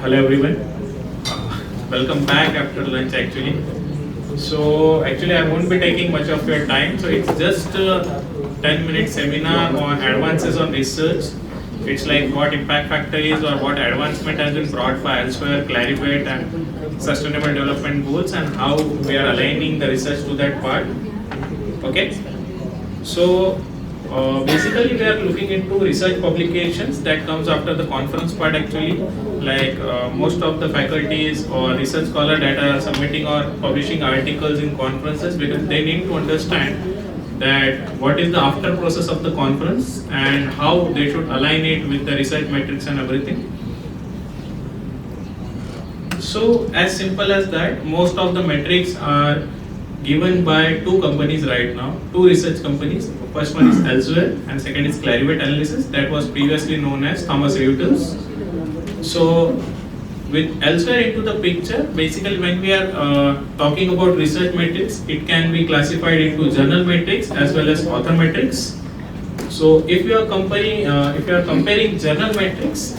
Hello everyone. Welcome back after lunch actually. So actually I won't be taking much of your time. So it's just a 10-minute seminar on advances on research. It's like what impact factor is or what advancement has been brought by elsewhere, Clarivate and sustainable development goals and how we are aligning the research to that part. Okay. So basically we are looking into research publications that comes after the conference part actually, like most of the faculties or research scholar that are submitting or publishing articles in conferences because they need to understand that what is the after process of the conference and how they should align it with the research metrics and everything. So as simple as that, most of the metrics are given by two companies right now, two research companies. First one is Elsewhere and second is Clarivate Analysis, that was previously known as Thomson Reuters. So with Elsewhere into the picture, basically when we are talking about research metrics, it can be classified into journal metrics as well as author metrics. So if you are comparing journal metrics,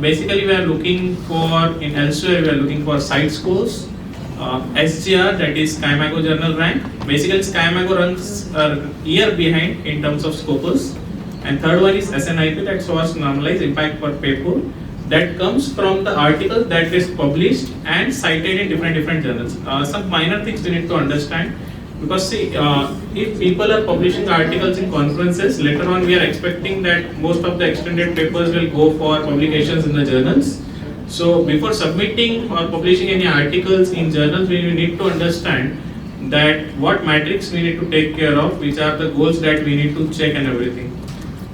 basically we are looking for, in Elsewhere we are looking for site scores, SGR, that is SkyMago Journal Rank. Basically SkyMago ranks a year behind in terms of Scopus. And third one is SNIP, that source normalized impact per paper, that comes from the article that is published and cited in different journals. Some minor things we need to understand, because see, if people are publishing articles in conferences, later on we are expecting that most of the extended papers will go for publications in the journals. So before submitting or publishing any articles in journals, we need to understand that what metrics we need to take care of, which are the goals that we need to check and everything.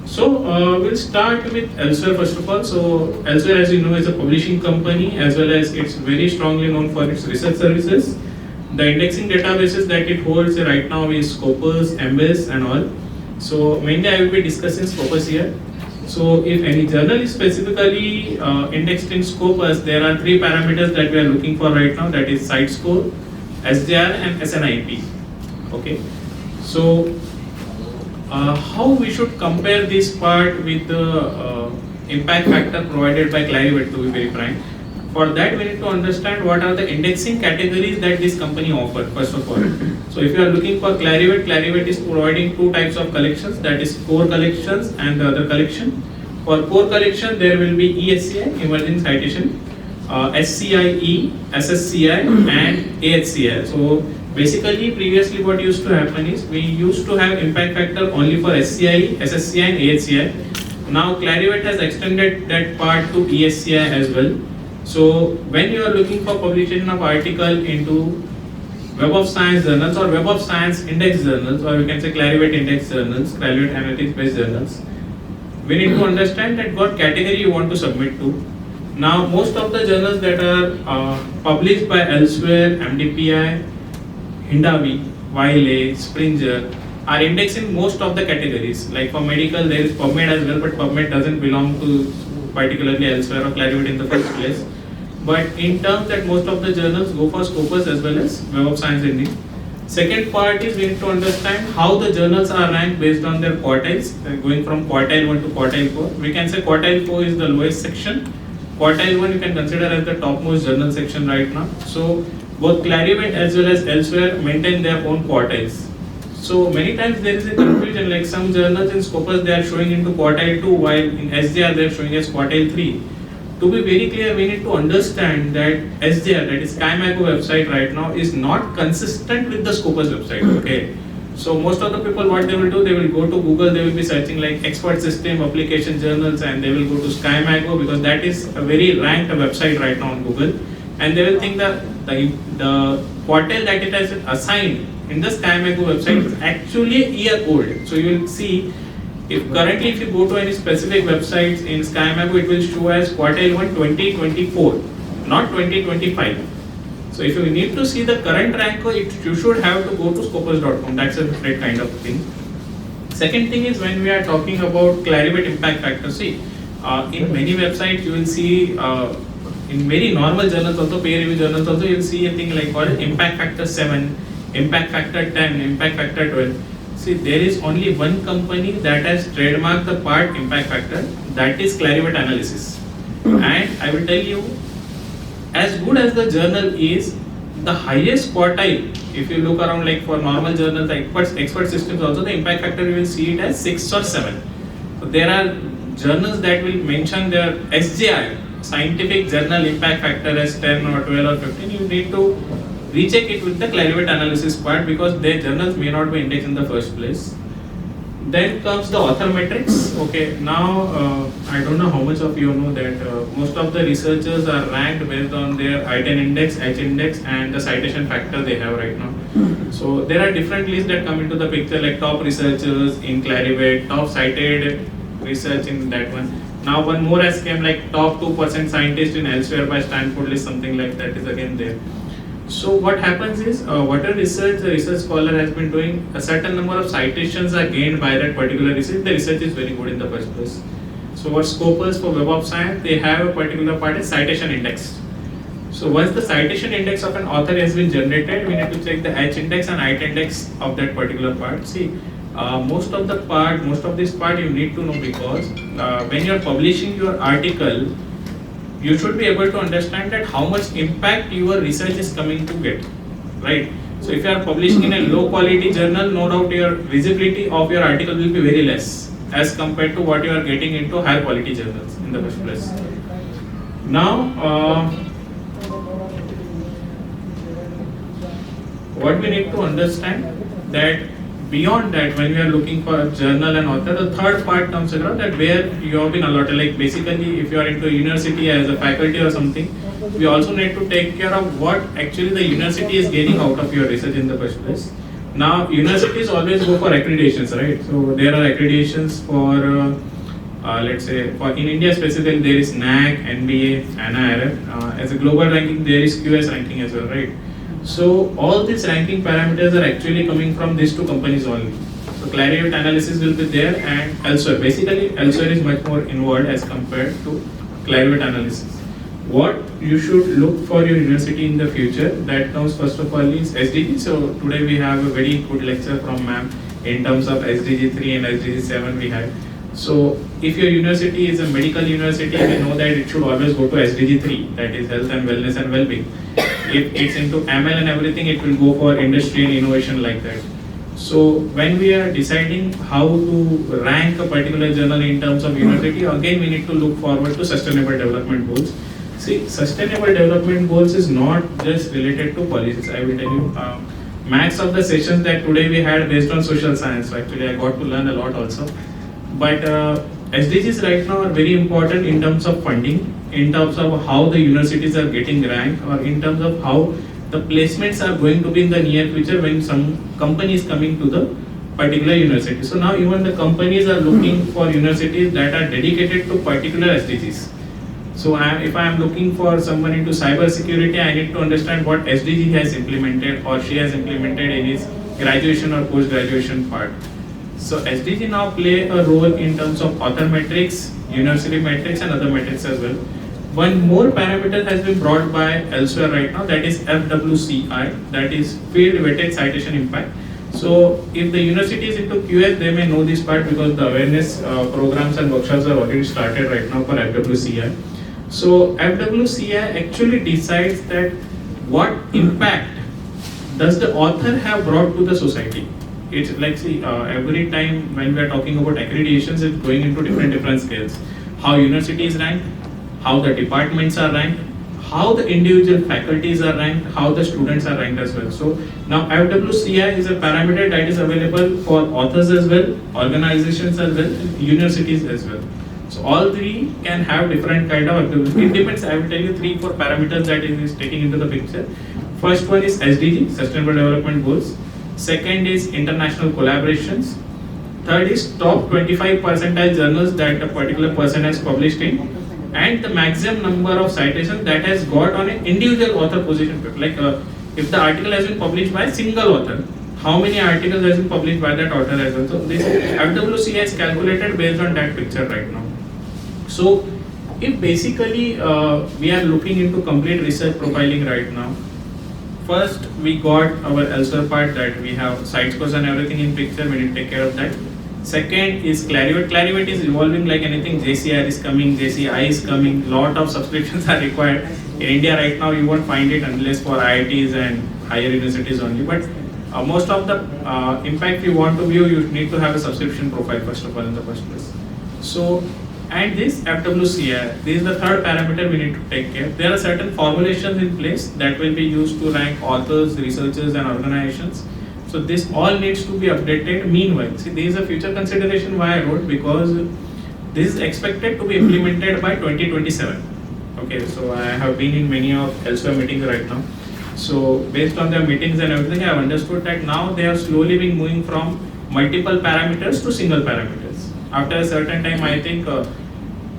So we'll start with Elsewhere first of all. So Elsewhere, as you know, is a publishing company as well as it's very strongly known for its research services. The indexing databases that it holds right now is Scopus, Embase and all. So mainly I will be discussing Scopus here. So if any journal is specifically indexed in Scopus, there are three parameters that we are looking for right now, that is site score, SGR and SNIP. Okay. So how we should compare this part with the impact factor provided by Clarivate, to be very frank. For that we need to understand what are the indexing categories that this company offers first of all. So if you are looking for Clarivate, Clarivate is providing two types of collections, that is core collections and the other collection. For core collection there will be ESCI, Emerging Citation, SCIE, SSCI and AHCI. So basically previously what used to happen is we used to have impact factor only for SCIE, SSCI and AHCI. Now Clarivate has extended that part to ESCI as well. So when you are looking for publication of article into Web of Science journals or Web of Science index journals, or you can say Clarivate index journals, Clarivate analytics based journals, we need to understand that what category you want to submit to. Now most of the journals that are published by Elsewhere, MDPI, Hindawi, Wiley, Springer are indexing most of the categories. Like for medical there is PubMed as well, but PubMed doesn't belong to particularly Elsewhere or Clarivate in the first place. But in terms that most of the journals go for Scopus as well as Web of Science Index. Second part is we need to understand how the journals are ranked based on their quartiles, going from quartile 1 to quartile 4. We can say quartile 4 is the lowest section. Quartile 1 you can consider as the topmost journal section right now. So both Clarivate as well as Elsewhere maintain their own quartiles. So many times there is a confusion, like some journals in Scopus they are showing into quartile 2 while in SGR they are showing as quartile 3. To be very clear, we need to understand that SGR, that is SkyMago website right now, is not consistent with the Scopus website. Okay. So most of the people what they will do, they will go to Google, they will be searching like expert system, application journals, and they will go to SkyMago because that is a very ranked website right now on Google. And they will think that the quartile that it has assigned in the SkyMago website is actually a year old. So you will see, if you go to any specific websites in SkyMago, it will show as quartile 1 2024, not 2025. So if you need to see the current rank, you should have to go to scopus.com. That's a different kind of thing. Second thing is when we are talking about Clarivate impact factor. See, in many websites you will see, in very normal journals also, peer review journals also, you will see a thing like called impact factor 7, impact factor 10, impact factor 12. See, there is only one company that has trademarked the part impact factor, that is Clarivate Analysis. And I will tell you, as good as the journal is, the highest quartile, if you look around like for normal journals, expert systems also, the impact factor you will see it as 6 or 7. So there are journals that will mention their SJI, scientific journal impact factor, as 10 or 12 or 15. You need to recheck it with the Clarivate analysis part because their journals may not be indexed in the first place. Then comes the author metrics. Okay, now I don't know how much of you know that most of the researchers are ranked based on their I10 index, H index, and the citation factor they have right now. So there are different lists that come into the picture, like top researchers in Clarivate, top cited research in that one. Now one more has came like top 2% scientist in Elsewhere by Stanford list, something like that is again there. So what happens is, whatever research the research scholar has been doing, a certain number of citations are gained by that particular research. The research is very good in the first place. So what Scopus for Web of Science, they have a particular part is citation index. So once the citation index of an author has been generated, we need to check the H index and IT index of that particular part. See, most of this part you need to know because when you are publishing your article, you should be able to understand that how much impact your research is coming to get, right? So if you are publishing in a low quality journal, no doubt your visibility of your article will be very less as compared to what you are getting into higher quality journals in the first place. Now, what we need to understand that beyond that, when we are looking for a journal and author, the third part comes around that where you have been allotted. Like basically, if you are into university as a faculty or something, we also need to take care of what actually the university is getting out of your research in the first place. Now, universities always go for accreditations, right? So there are accreditations for, let's say, for in India specifically, there is NAAC, NBA, NIRF. As a global ranking, there is QS ranking as well, right? So all these ranking parameters are actually coming from these two companies only. So Clarivate analysis will be there and Elsewhere. Basically, Elsewhere is much more involved as compared to Clarivate analysis. What you should look for your university in the future, that comes first of all is SDG. So today we have a very good lecture from ma'am in terms of SDG 3 and SDG 7 we had. So if your university is a medical university, we know that it should always go to SDG 3, that is health and wellness and well-being. If it's into ML and everything, it will go for industry and innovation like that. So when we are deciding how to rank a particular journal in terms of university, again we need to look forward to sustainable development goals. See, sustainable development goals is not just related to policies. I will tell you, max of the sessions that today we had based on social science. So actually, I got to learn a lot also. But SDGs right now are very important in terms of funding, in terms of how the universities are getting ranked, or in terms of how the placements are going to be in the near future when some company is coming to the particular university. So now even the companies are looking for universities that are dedicated to particular SDGs. So if I am looking for someone into cyber security, I need to understand what SDG he has implemented or she has implemented in his graduation or post-graduation part. So SDG now play a role in terms of author metrics, university metrics and other metrics as well. One more parameter has been brought by Elsewhere right now, that is FWCI, that is Field Weighted Citation Impact. So if the university is into QS, they may know this part because the awareness programs and workshops are already started right now for FWCI. So FWCI actually decides that what impact does the author have brought to the society. It's like, see, every time when we are talking about accreditations, it's going into different scales. How university is ranked, how the departments are ranked, how the individual faculties are ranked, how the students are ranked as well. So now FWCI is a parameter that is available for authors as well, organizations as well, universities as well. So all three can have different kind of activities. It depends. I will tell you 3-4 parameters that it is taking into the picture. First one is SDG, Sustainable Development Goals. Second is international collaborations. Third is top 25 percentile journals that a particular person has published in, and the maximum number of citations that has got on an individual author position. Like if the article has been published by a single author, how many articles has been published by that author as well. So this FWCI is calculated based on that picture right now. So if basically we are looking into complete research profiling right now, first we got our Elsewhere part that we have site scores and everything in picture, we need to take care of that. Second is Clarivate. Clarivate is evolving like anything. JCR is coming, JCI is coming, lot of subscriptions are required. In India right now, you won't find it unless for IITs and higher universities only. But most of the impact you want to view, you need to have a subscription profile first of all in the first place. So, and this FWCI, this is the third parameter we need to take care. There are certain formulations in place that will be used to rank authors, researchers, and organizations. So this all needs to be updated. Meanwhile, see, there is a future consideration why I wrote, because this is expected to be implemented by 2027. Okay, so I have been in many of elsewhere meetings right now. So based on their meetings and everything, I have understood that now they are slowly being moving from multiple parameters to single parameters. After a certain time, I think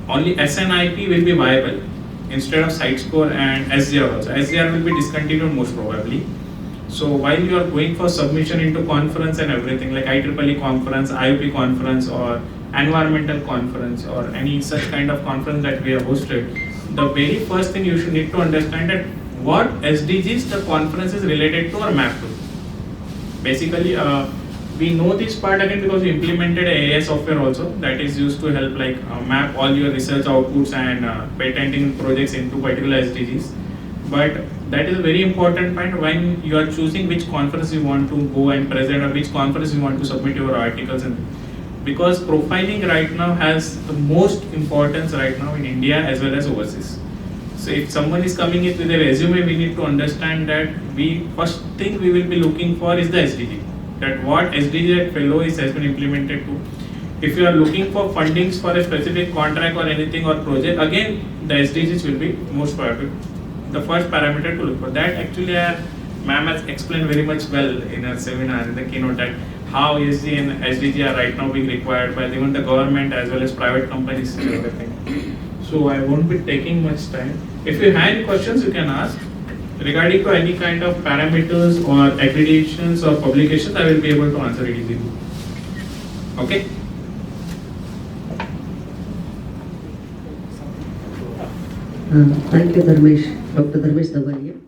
only SNIP will be viable instead of site score and SGR also. SGR will be discontinued most probably. So while you are going for submission into conference and everything like IEEE conference, IOP conference, or environmental conference, or any such kind of conference that we have hosted, the very first thing you should need to understand that what SDGs the conference is related to or mapped to. Basically, we know this part again because we implemented AI software also that is used to help like map all your research outputs and patenting projects into particular SDGs. But that is a very important point when you are choosing which conference you want to go and present or which conference you want to submit your articles in. Because profiling right now has the most importance right now in India as well as overseas. So if someone is coming in with a resume, we need to understand that first thing we will be looking for is the SDG. That what SDG that fellow has been implemented to. If you are looking for fundings for a specific contract or anything or project, again the SDGs will be most probably the first parameter to look for. That actually ma'am has explained very much well in her seminar in the keynote that how ESG and SDG are right now being required by even the government as well as private companies and everything. So I won't be taking much time. If you have any questions, you can ask. Regarding to any kind of parameters or accreditations or publications, I will be able to answer it easily. Okay? Thank you, Dharmesh. Dr. Dharmesh Davalia.